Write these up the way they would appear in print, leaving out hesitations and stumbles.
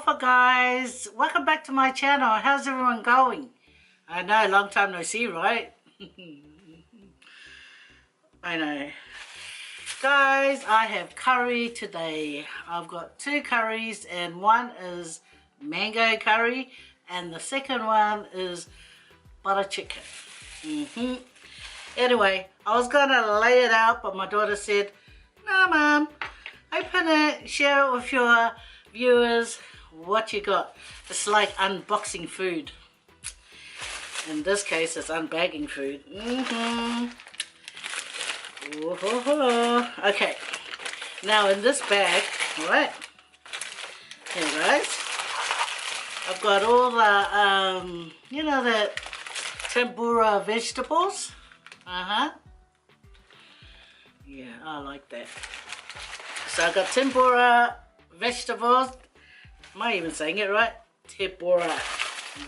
Aloha guys, welcome back to my channel. How's everyone going? I know, long time no see, right? I know. Guys, I have curry today. I've got two curries and one is mango curry and the second one is butter chicken. Anyway, I was gonna lay it out, but my daughter said, "No, Mom, open it, share it with your viewers what you got." It's like unboxing food. In this case, it's unbagging food. Okay, now in this bag, right here, guys, I've got all the you know, the tempura vegetables. Yeah, I like that. So I've got tempura vegetables. Am I even saying it right? Tempura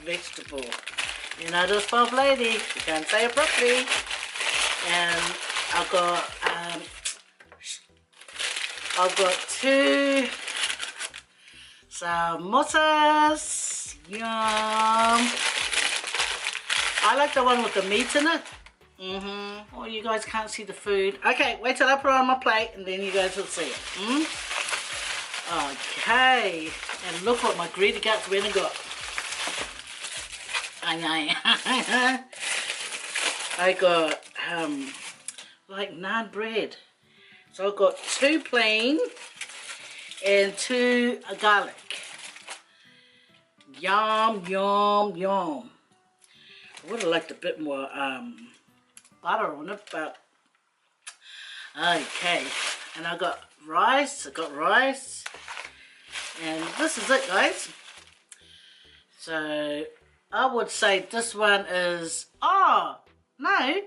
vegetable. You know this pop lady, you can't say it properly. And I've got two samosas. Yum. I like the one with the meat in it. Oh, you guys can't see the food. Okay, wait till I put it on my plate and then you guys will see it. Okay, and look what my greedy guts went and got. I got like naan bread. So I've got two plain and two garlic. Yum, yum, yum. I would have liked a bit more butter on it, but okay. And I got rice. And this is it, guys. So I would say this one is, oh no,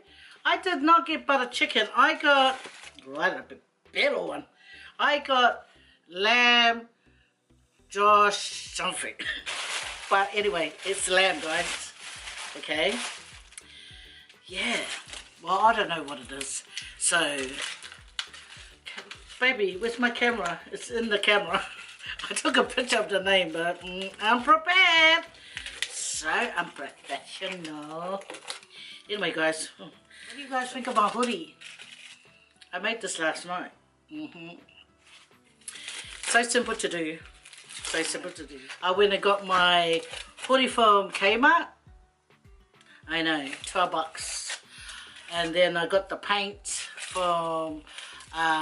I did not get butter chicken. I got a bit better one. I got lamb Josh something. But anyway, it's lamb, guys. Okay. Yeah. Well, I don't know what it is. So, baby, where's my camera? It's in the camera. I took a picture of the name, but I'm prepared. So unprofessional. Anyway, guys, what do you guys think of my hoodie? I made this last night. So simple to do. So simple to do. I went and got my hoodie from Kmart. I know, $12. And then I got the paint from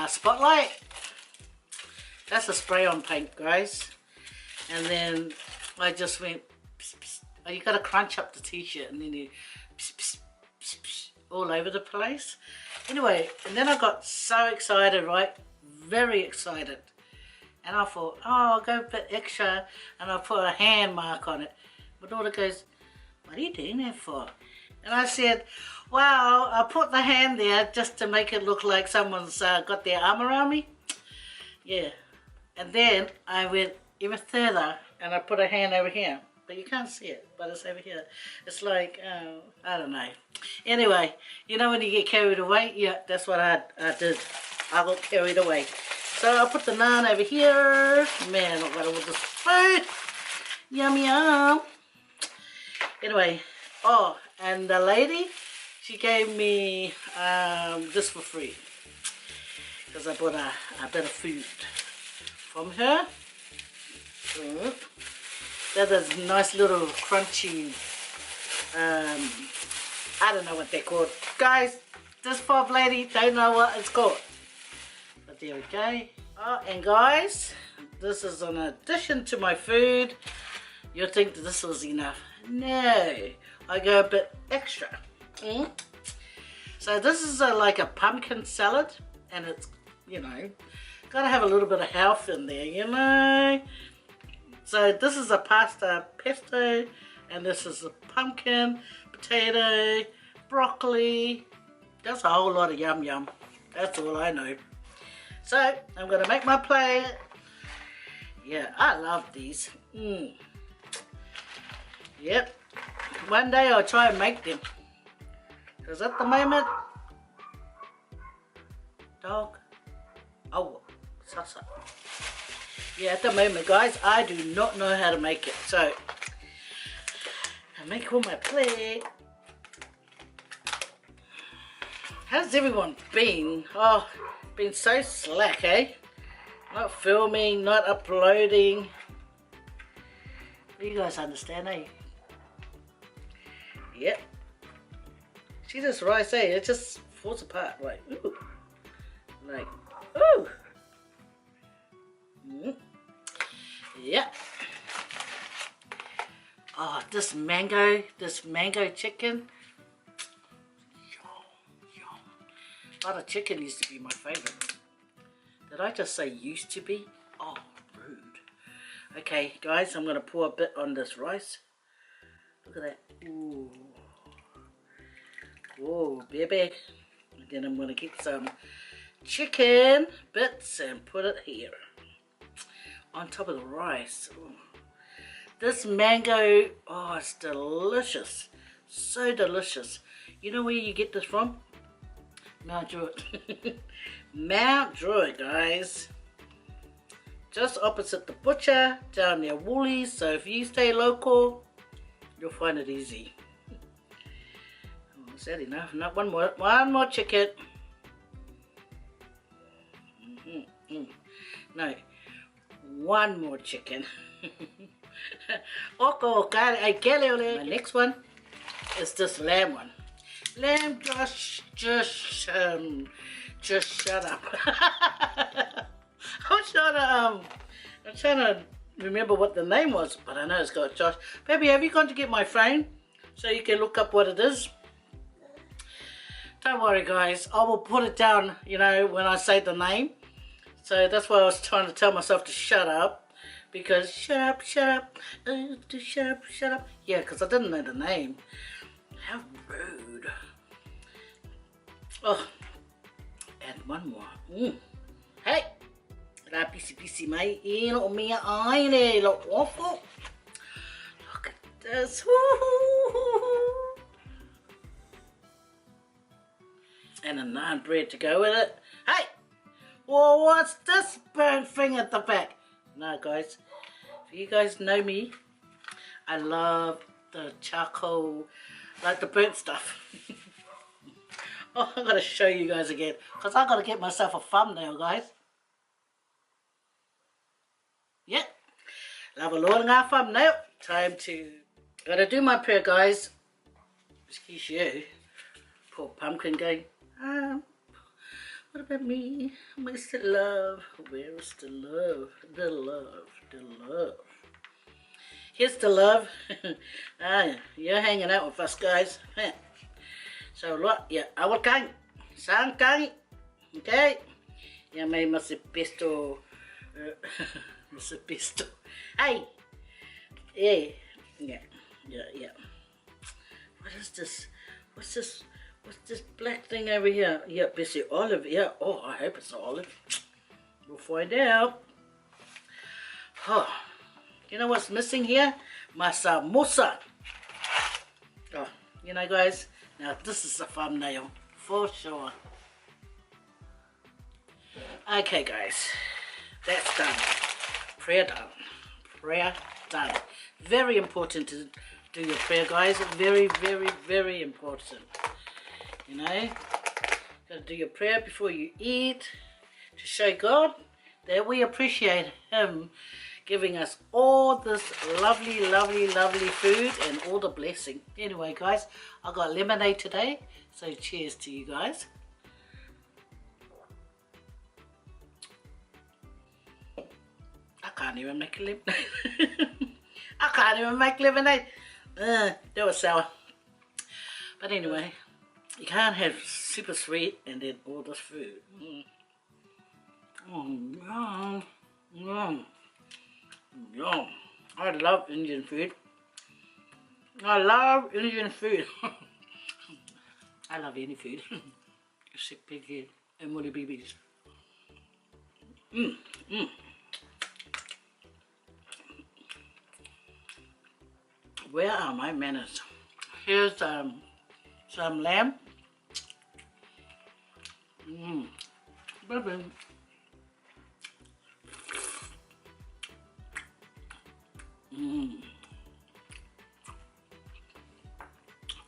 Spotlight. That's a spray-on paint, guys. And then I just went, pss, pss. Oh, you gotta crunch up the t-shirt and then you pss, pss, pss, pss, all over the place. Anyway, and then I got so excited, right? Very excited. And I thought, oh, I'll go a bit extra and I'll put a hand mark on it. My daughter goes, "What are you doing that for?" And I said, well, I put the hand there just to make it look like someone's got their arm around me. Yeah. And then I went even further and I put a hand over here. But you can't see it, but it's over here. It's like, I don't know. Anyway, you know when you get carried away? Yeah, that's what I did. I got carried away. So I put the naan over here. Man, I got it with this food. Yum, yum. Anyway, oh, and the lady, she gave me this for free. Because I bought a bit of food from her. That is nice little crunchy, I don't know what they're called. Guys, this pop lady don't know what it's called. But there we go. Oh, and guys, this is an addition to my food. You'll think that this was enough. No, I go a bit extra. So this is like a pumpkin salad, and it's, you know, gotta have a little bit of health in there, you know. So this is a pasta pesto, and this is a pumpkin, potato, broccoli. That's a whole lot of yum yum. That's all I know. So I'm gonna make my plate. Yeah, I love these. Yep. One day I'll try and make them. Because at the moment, dog, oh, sasa. Yeah, at the moment, guys, I do not know how to make it. So, I make all my plate. How's everyone been? Oh, been so slack, eh? Not filming, not uploading. You guys understand, eh? Yep. See this rice, eh? It just falls apart, like, ooh. Like, ooh. Yep. Oh, this mango chicken. Yum. Butter chicken used to be my favorite. Did I just say used to be? Oh, rude. Okay, guys, I'm going to pour a bit on this rice. Look at that. Ooh. Whoa, baby. And then I'm going to get some chicken bits and put it here. On top of the rice. Ooh. This mango, oh, it's delicious. So delicious. You know where you get this from? Mount Druitt. Mount Druitt, guys. Just opposite the butcher, down near Woolies. So if you stay local, you'll find it easy. Oh, is that enough? Not one more chicken. No, one more chicken. My next one is this lamb one. Lamb, just shut up. I'm trying to remember what the name was, but I know it's got Josh. Baby, have you gone to get my phone so you can look up what it is? Don't worry, guys. I will put it down, you know, when I say the name. So that's why I was trying to tell myself to shut up. Because shut up. Shut up. Yeah, because I didn't know the name. How rude. Oh, and one more. Hey, la pisi mai ino mia aine lo awful. Look at this. And a naan bread to go with it. Hey, well, what's this burnt thing at the back? No, guys, if you guys know me, I love the charcoal, like the burnt stuff. Oh, I'm going to show you guys again, because I've got to get myself a thumbnail, guys. Yep, love a long thumbnail. Time to, got to do my prayer, guys. Excuse you. Poor pumpkin going, what about me? Where's the love? Where's the love? The love, the love. Here's the love. You're hanging out with us, guys. So look, yeah, our kang, sang kang, okay? Yeah, may masipisto, masipisto. Hey, yeah. What is this? What's this? What's this black thing over here? Yeah, busy olive. Yeah. Oh, I hope it's olive. We'll find out. Oh, you know what's missing here? My samosa. Oh, you know, guys. Now this is a thumbnail for sure. Okay, guys, that's done. Prayer done. Prayer done. Very important to do your prayer, guys. Very, very, very important. You know, gotta do your prayer before you eat to show God that we appreciate Him giving us all this lovely, lovely, lovely food and all the blessing. Anyway, guys, I got lemonade today, so cheers to you guys. I can't even make lemonade. I can't even make lemonade. That was sour. But anyway, you can't have super sweet and then all this food. Yum. I love Indian food. I love Indian food. I love any food. Except pig and molly babies. Where are my manners? Here's some lamb. Baby.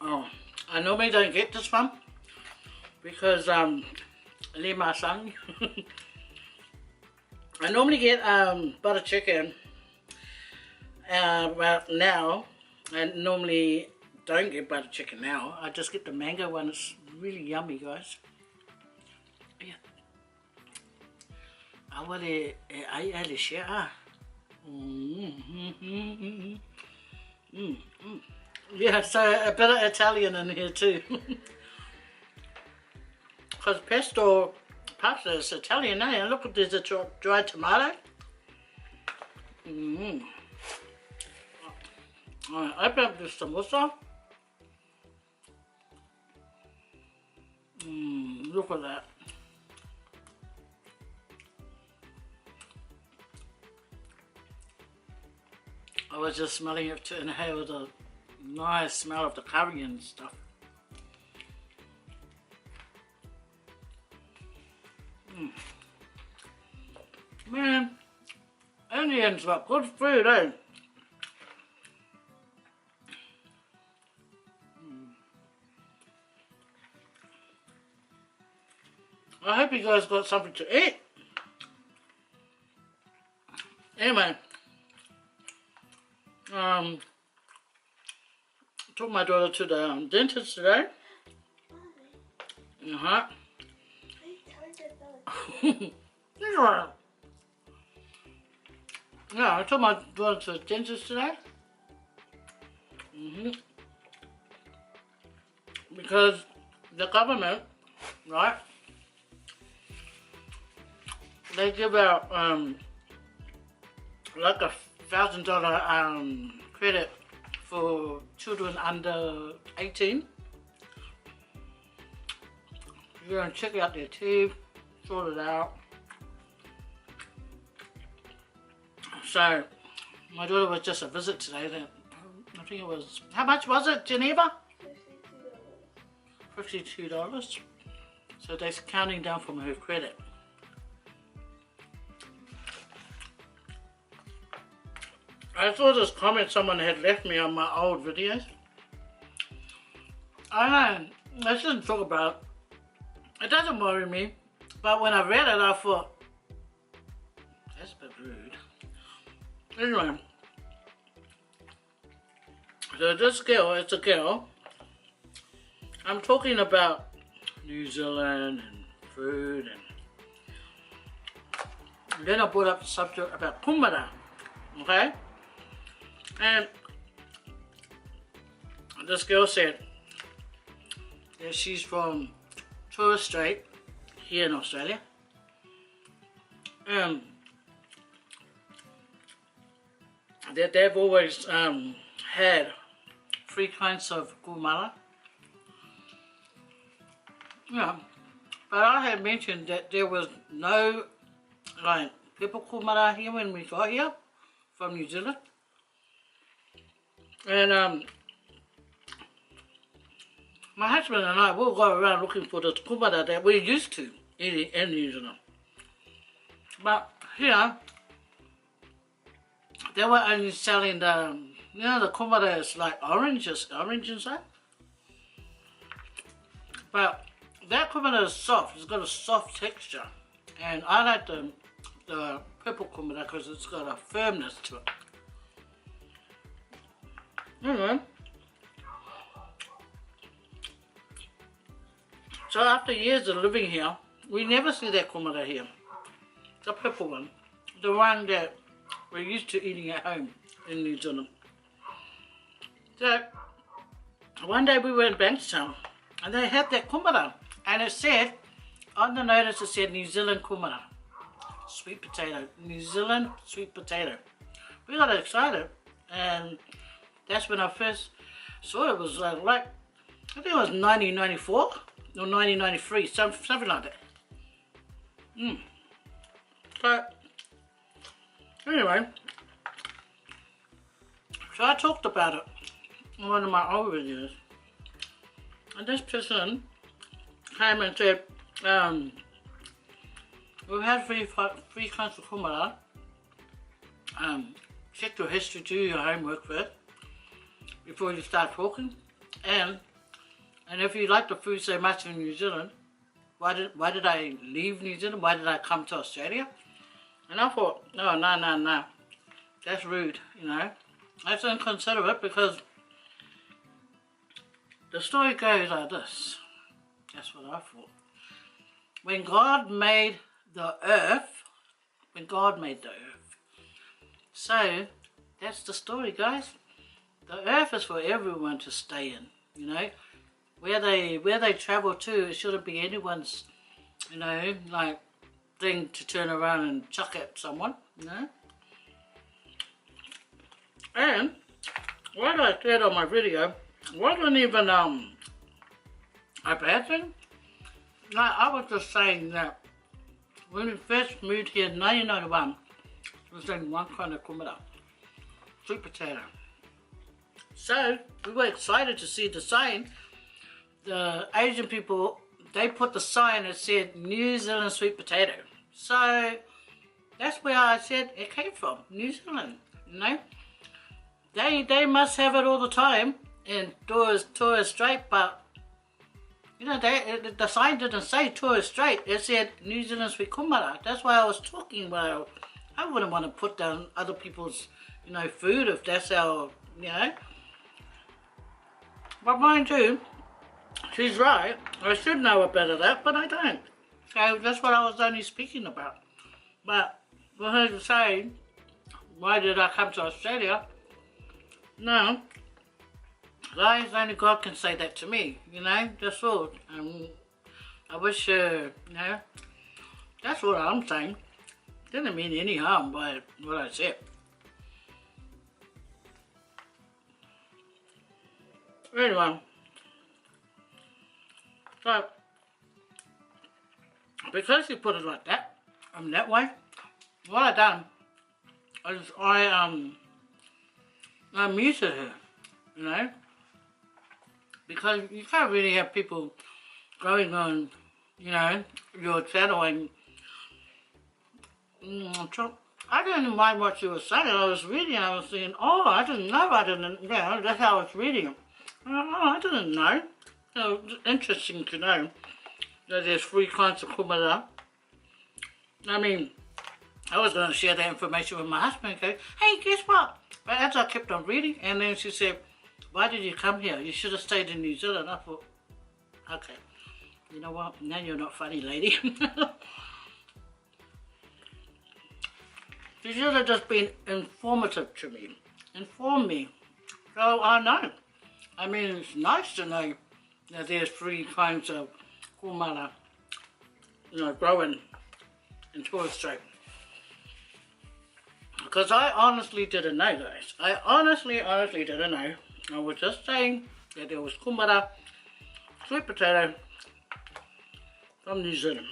Oh, I normally don't get this one because Lima sang. I normally get butter chicken, but now I normally don't get butter chicken now. I just get the mango one. It's really yummy, guys. Yeah. Awale ai ai share. Yeah, so a bit of Italian in here too. Because pesto pasta is Italian, eh? And look, there's a dried tomato. Alright, open up this samosa. Look at that. I was just smelling it to inhale the nice smell of the curry and stuff. Man, Indians got good food, eh? I hope you guys got something to eat. Anyway, took my daughter to the dentist today. Yeah, I took my daughter to the dentist today. Because the government, right, they give out like $1,000 credit for children under 18. You're gonna check out their teeth, sort it out. So my daughter was just a visit today. Then I think it was, how much was it, Geneva? $52. So they're counting down from her credit. I saw this comment someone had left me on my old videos. I know, I shouldn't talk about it. It doesn't worry me, but when I read it, I thought, that's a bit rude. Anyway, so this girl, it's a girl. I'm talking about New Zealand and food, and then I brought up the subject about kumara, okay? And this girl said that she's from Torres Strait here in Australia, and that they've always had 3 kinds of kumara. Yeah, but I had mentioned that there was no like pepper kumara here when we got here from New Zealand. And my husband and I will go around looking for the kumara that we're used to eating in New Zealand. But here, they were only selling the, you know, the kumara is like orange inside. But that kumara is soft, it's got a soft texture. And I like the purple kumara because it's got a firmness to it. Anyway, so after years of living here, we never see that kumara here. The purple one. The one that we're used to eating at home in New Zealand. So, one day we were in Bankstown and they had that kumara. And it said, on the notice it said New Zealand kumara. Sweet potato. New Zealand sweet potato. We got excited, and that's when I first saw it. It was like, I think it was 1994 or 1993, something like that. So, anyway, so I talked about it in one of my old videos, and this person came and said, we've had three kinds of kumara. check your history, do your homework first before you start talking. And if you like the food so much in New Zealand, why did I leave New Zealand? Why did I come to Australia? And I thought, no, that's rude, you know. That's inconsiderate, because the story goes like this. That's what I thought. When God made the earth, so that's the story, guys. The earth is for everyone to stay in, you know. Where they travel to, it shouldn't be anyone's, you know, like, thing to turn around and chuck at someone, you know. And what I said on my video wasn't even a bad thing. Like, I was just saying that when we first moved here in 1991, there was only one kind of kumara, sweet potato. So we were excited to see the sign. The Asian people, they put the sign that said New Zealand sweet potato. So that's where I said it came from, New Zealand, you know. They must have it all the time in Torres Strait, but you know, the sign didn't say Torres Strait, it said New Zealand sweet kumara. That's why I was talking about, I wouldn't want to put down other people's, you know, food if that's our, you know. But mind you, she's right, I should know about that, but I don't. So that's what I was only speaking about. But for her to say, why did I come to Australia? No, guys, only God can say that to me, you know, that's all. I wish, you know, that's what I'm saying. Didn't mean any harm by what I said. Anyway, so, because she put it like that, that way, what I done is I muted her, you know, because you can't really have people going on, you know, your channel and I didn't mind what she was saying. I was reading, I was saying, oh, I didn't know, you know, that's how I was reading it. Oh, I didn't know. So, it's interesting to know that there's 3 kinds of kumara. I mean, I was going to share that information with my husband and go, hey, guess what? But as I kept on reading, and then she said, why did you come here? You should have stayed in New Zealand. I thought, okay, you know what? Now you're not funny, lady. She should have just been informative to me. Inform me. So I know. I mean, it's nice to know that there's 3 kinds of kumara, you know, growing in Torres Strait. Because I honestly didn't know, guys. I honestly didn't know. I was just saying that there was kumara, sweet potato, from New Zealand.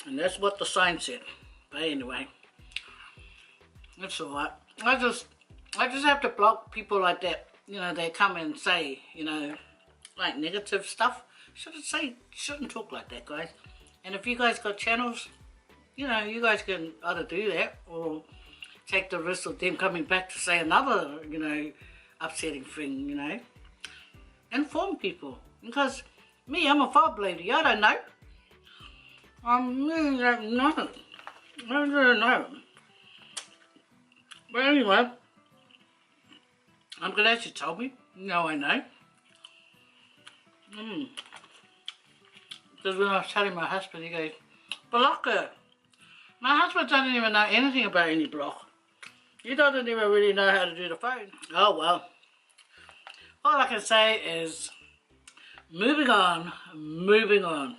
And that's what the sign said. But anyway, that's alright. I just have to block people like that. You know, they come and say, you know, like negative stuff. Shouldn't talk like that, guys. And if you guys got channels, you know, you guys can either do that or take the risk of them coming back to say another, you know, upsetting thing, you know. Inform people. Because me, I'm a fob lady. I don't know. I really don't know. I don't know. But anyway, I'm glad you told me. Now I know. Because when I was telling my husband, he goes, block her. My husband doesn't even know anything about any block. He doesn't even really know how to do the phone. Oh well. All I can say is, moving on, moving on.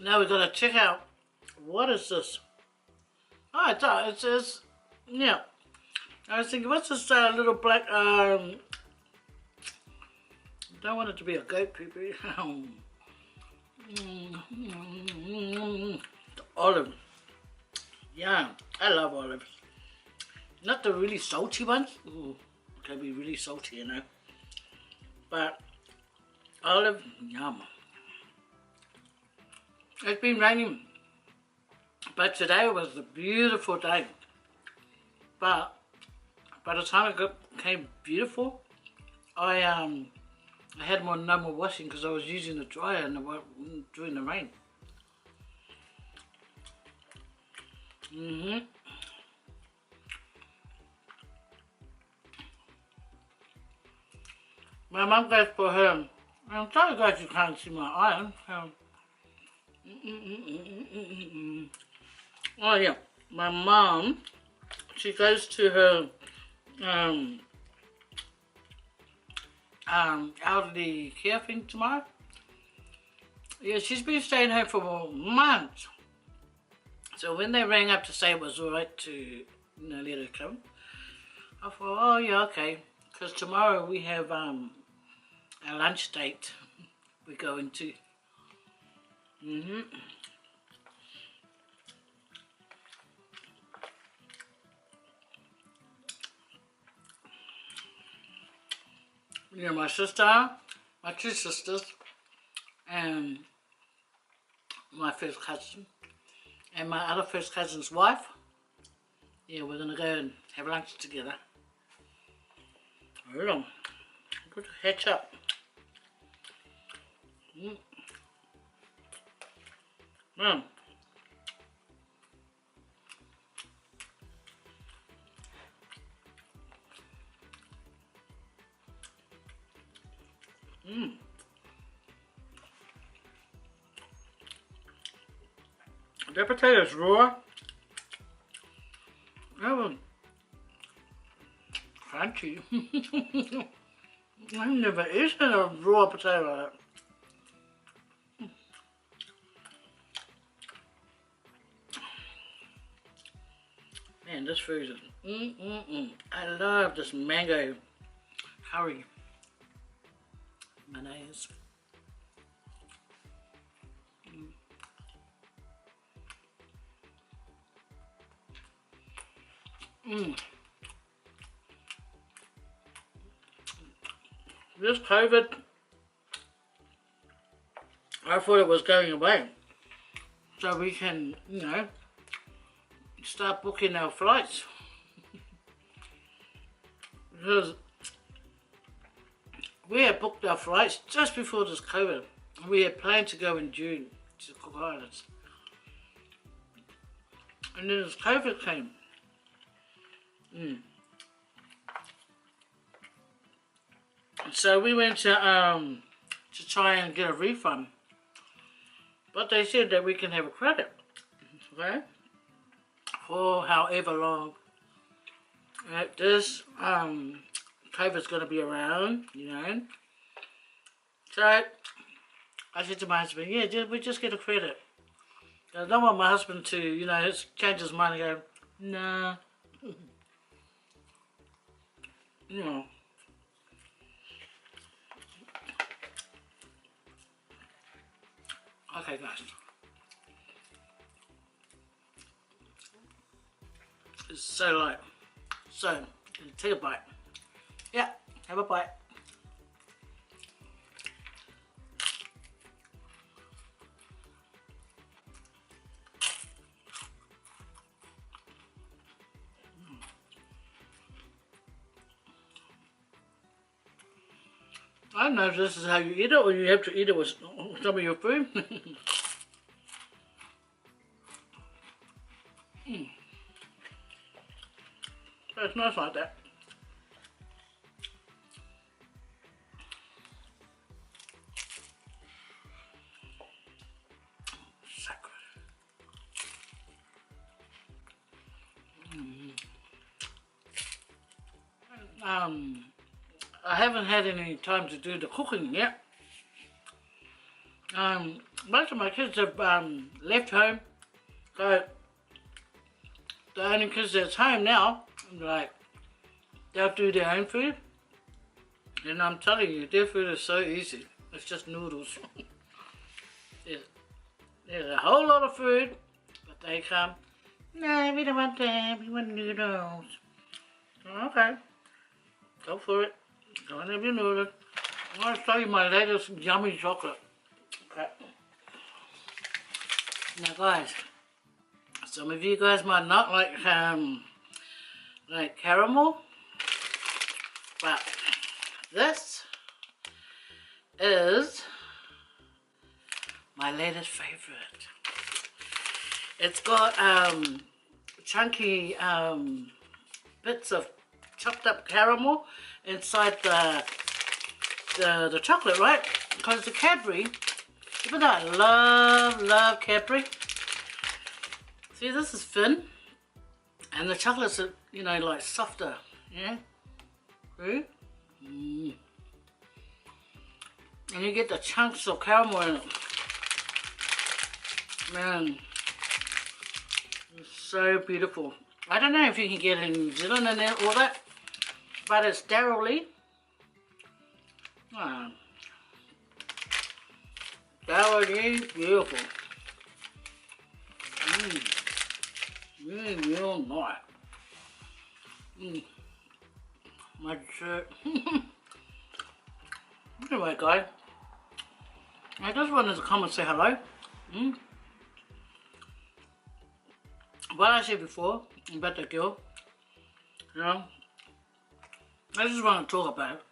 Now we've got to check out, what is this? Oh, it says, yeah. I was thinking, what's this little black, don't want it to be a goat poopy. Olive. Yeah, I love olives. Not the really salty ones. Ooh, it can be really salty, you know. But olive, yum. It's been raining But today was a beautiful day. But by the time it became beautiful, I had no more washing because I was using the dryer during the rain. My mum goes for her. I'm sorry guys you can't see my iron. Oh yeah, my mum, she goes to her elderly care thing tomorrow. Yeah, she's been staying home for months. So when they rang up to say it was alright to let her come, I thought, oh yeah, okay. Because tomorrow we have a lunch date we're going to. Yeah, my sister, my two sisters, and my first cousin, and my other first cousin's wife. Yeah, we're gonna go and have lunch together. Hold on, good to hatch up. Mm. The potatoes raw. Oh, crunchy. I've never eaten a raw potato like that. Man, this food is I love this mango curry mayonnaise. This COVID, I thought it was going away. So we can, you know, start booking our flights. Because we had booked our flights just before this COVID. We had planned to go in June to Cook Islands. And then this COVID came. So we went to try and get a refund. But they said that we can have a credit, okay, for however long this COVID's going to be around, you know. So I said to my husband, yeah, we just get a credit. I don't want my husband to, you know, change his mind and go, nah. You know. Okay, guys. It's so light. So, take a bite. Yeah, have a bite. I don't know if this is how you eat it or you have to eat it with some of your food. But it's nice like that. I haven't had any time to do the cooking yet. Most of my kids have left home, so the only kids that's home now, like, they'll do their own food. And I'm telling you, their food is so easy. It's just noodles. There's a whole lot of food, but they come, no, we don't want that, we want noodles. Okay, go for it. Go and have your noodles. I want to show you my latest yummy chocolate. Okay. Now guys, Some of you guys might not like caramel, but this is my latest favorite. It's got chunky bits of chopped up caramel inside the chocolate, right? Because the Cadbury, even though I love Cadbury, see, this is thin, and the chocolates are, you know, like softer, yeah. See? And you get the chunks of caramel in it. Man, it's so beautiful. I don't know if you can get it in New Zealand and all that, but it's thoroughly beautiful. Really real nice. My dessert. Anyway, guys, I just wanted to come and say hello. What I said before about the girl, you know, I just want to talk about it.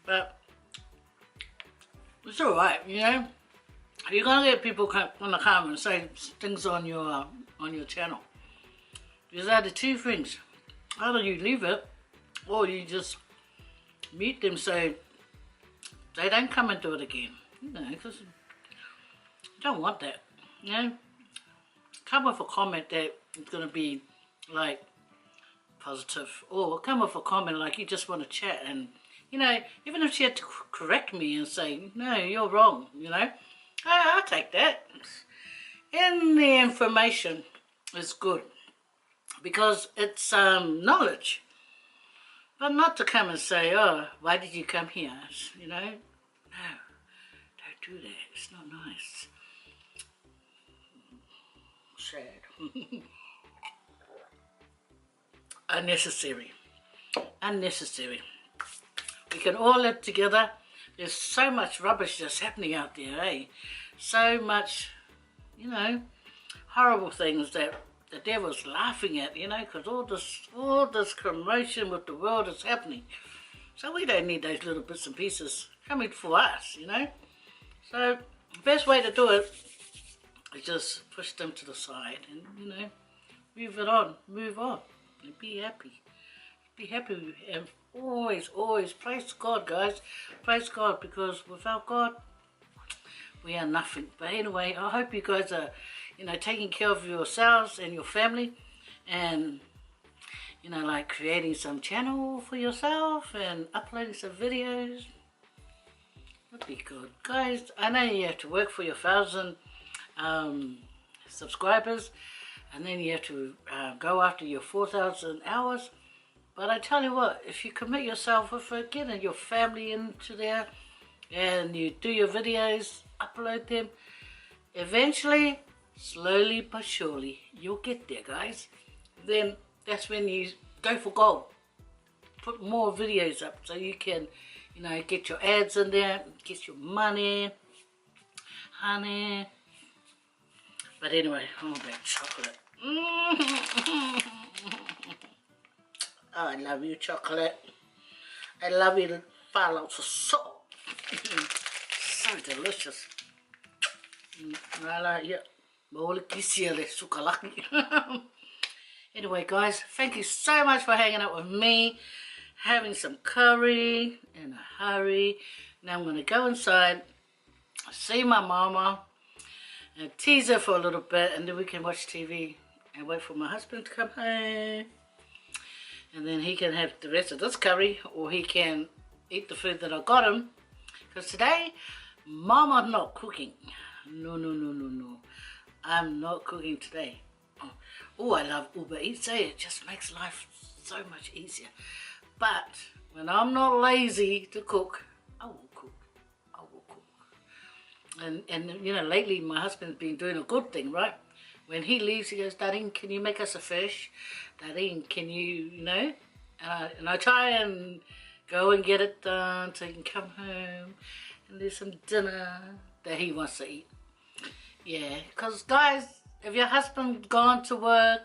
But it's alright, you know. You're gonna get people gonna come and say things on your channel. There's either two things: either you leave it, or you just meet them so they don't come and do it again. You know, because you don't want that. You know, come with a comment that it's gonna be like positive, or come with a comment like you just want to chat, and you know, even if she had to correct me and say, no, you're wrong, you know, I'll take that. And the information is good because it's knowledge, but not to come and say, oh, why did you come here, you know. No, don't do that, it's not nice. Sad. Unnecessary. We can all live together. There's so much rubbish that's happening out there, eh? So much, you know, horrible things that the devil's laughing at, you know, because all this commotion with the world is happening. So we don't need those little bits and pieces coming for us, you know. So the best way to do it is just push them to the side and, you know, move on, and be happy. Be happy and always praise God, guys. Praise God, because without God, we are nothing. But anyway, I hope you guys are, you know, taking care of yourselves and your family, and, you know, like creating some channel for yourself and uploading some videos. That'd be good, guys. I know you have to work for your 1,000 subscribers, and then you have to go after your 4,000 hours. But I tell you what, if you commit yourself with it, getting your family into there, and you do your videos, upload them, eventually, slowly but surely, you'll get there, guys. Then that's when you go for gold. Put more videos up so you can, you know, get your ads in there, get your money, honey. But anyway, oh, that chocolate. Oh, I love you, chocolate. I love you, the follows so delicious. I like it. Anyway, guys, thank you so much for hanging out with me, having some curry in a hurry. Now I'm going to go inside, see my mama, and tease her for a little bit, and then we can watch TV and wait for my husband to come home. And then he can have the rest of this curry, or he can eat the food that I got him. Because today, Mama's not cooking. No. I'm not cooking today. Oh, I love Uber Eats. It just makes life so much easier. But when I'm not lazy to cook, I will cook. And you know, lately my husband's been doing a good thing, right? When he leaves, he goes, Darling, can you make us a fish? Darling, can you know? And I try and go and get it done so he can come home and do some dinner that he wants to eat. Yeah, because guys, If your husband's gone to work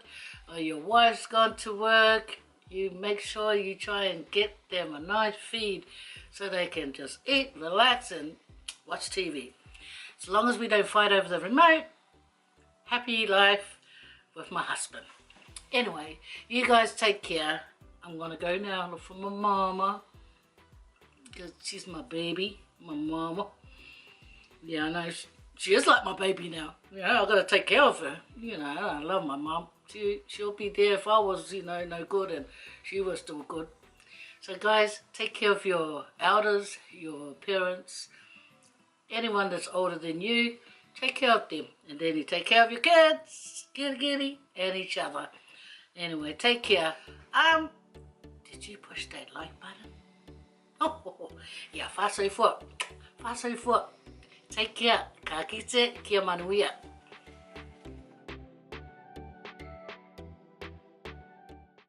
or your wife's gone to work, you make sure you try and get them a nice feed so they can just eat, relax and watch TV. As long as we don't fight over the remote, happy life with my husband. Anyway, you guys take care. I'm going to go now look for my mama because she's my baby, my mama. Yeah, I know. She is like my baby now. Yeah, I've got to take care of her. You know, I love my mum. She'll be there if I was, you know, no good and she was still good. So guys, take care of your elders, your parents, anyone that's older than you. Take care of them. And then you take care of your kids, kitty, and each other. Anyway, take care. Did you push that like button? Oh, yeah, whāsau foot. Whāsau foot. Take care. Ka kite, kia manuia.